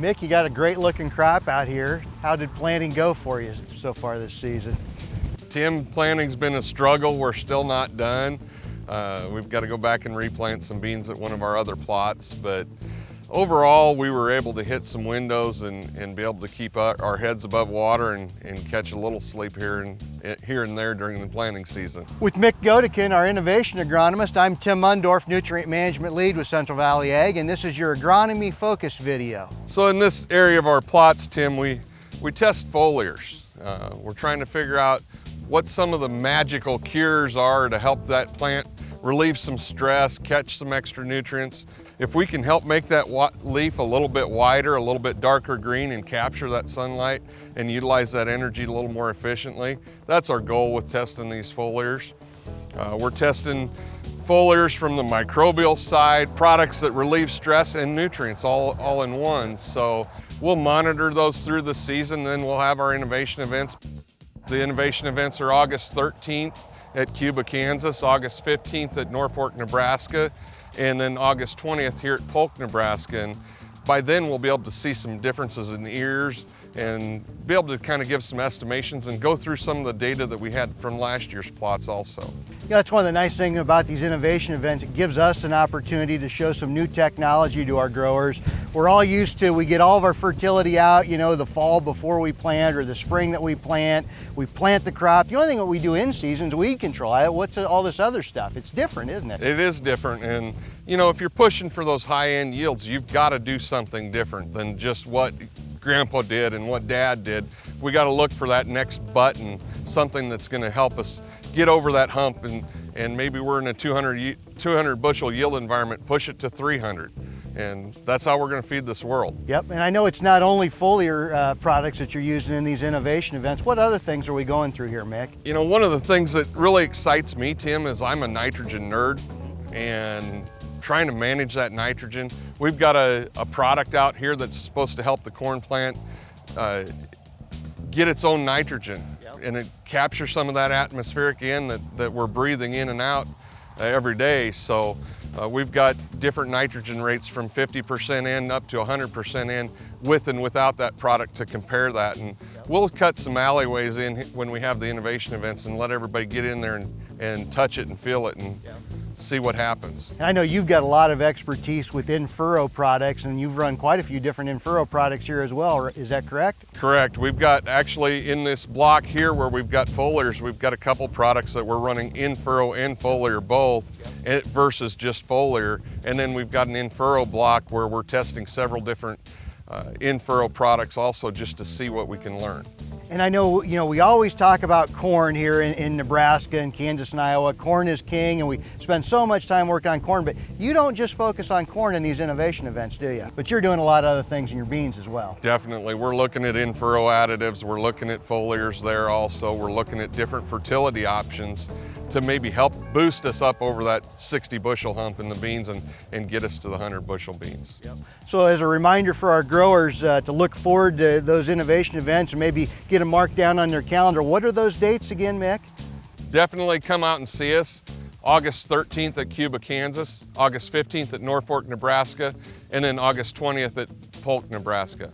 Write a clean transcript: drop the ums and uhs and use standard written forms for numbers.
Mick, you got a great looking crop out here. How did planting go for you so far this season? Tim, planting's been a struggle. We're still not done. We've got to go back and replant some beans at one of our other plots, but overall we were able to hit some windows and be able to keep our heads above water and catch a little sleep here and there during the planting season. With Mick Godekin, our innovation agronomist, I'm Tim Mundorf, Nutrient Management Lead with Central Valley Ag, and this is your agronomy focus video. So in this area of our plots, Tim, we test foliars. We're trying to figure out what some of the magical cures are to help that plant relieve some stress, catch some extra nutrients. If we can help make that leaf a little bit wider, a little bit darker green, and capture that sunlight and utilize that energy a little more efficiently, that's our goal with testing these foliars. We're testing foliars from the microbial side, products that relieve stress and nutrients all in one. So we'll monitor those through the season, then we'll have our innovation events. The innovation events are August 13th at Cuba, Kansas, August 15th at Norfolk, Nebraska, and then August 20th here at Polk, Nebraska. And by then we'll be able to see some differences in the ears and be able to kind of give some estimations and go through some of the data that we had from last year's plots also. Yeah, that's one of the nice things about these innovation events. It gives us an opportunity to show some new technology to our growers. We're all used to, we get all of our fertility out, you know, the fall before we plant or the spring that we plant the crop. The only thing that we do in season is weed control. What's all this other stuff? It's different, isn't it? It is different, and you know, if you're pushing for those high-end yields, you've got to do something different than just what Grandpa did and what Dad did. We got to look for that next button, something that's going to help us get over that hump, and maybe we're in a 200 bushel yield environment, push it to 300. And that's how we're going to feed this world. Yep, and I know it's not only foliar products that you're using in these innovation events. What other things are we going through here, Mick? You know, one of the things that really excites me, Tim, is I'm a nitrogen nerd, and trying to manage that nitrogen. We've got a product out here that's supposed to help the corn plant get its own nitrogen. Yep. And it captures some of that atmospheric in that we're breathing in and out every day. So we've got different nitrogen rates from 50% in up to 100% in, with and without that product, to compare that. And we'll cut some alleyways in when we have the innovation events and let everybody get in there and touch it and feel it and see what happens. I know you've got a lot of expertise with in-furrow products, and you've run quite a few different in-furrow products here as well. Is that correct? Correct. We've got, actually, in this block here where we've got foliars, we've got a couple products that we're running in-furrow and foliar both, versus just foliar. And then we've got an in-furrow block where we're testing several different in-furrow products also, just to see what we can learn. And I know, you know, we always talk about corn here in Nebraska and Kansas and Iowa. Corn is king, and we spend so much time working on corn, but you don't just focus on corn in these innovation events, do you? But you're doing a lot of other things in your beans as well. Definitely. We're looking at in-furrow additives. We're looking at foliars there also. We're looking at different fertility options to maybe help boost us up over that 60 bushel hump in the beans and get us to the 100 bushel beans. Yep. So as a reminder for our growers to look forward to those innovation events and maybe get them marked down on their calendar, what are those dates again, Mick? Definitely come out and see us. August 13th at Cuba, Kansas, August 15th at Norfolk, Nebraska, and then August 20th at Polk, Nebraska.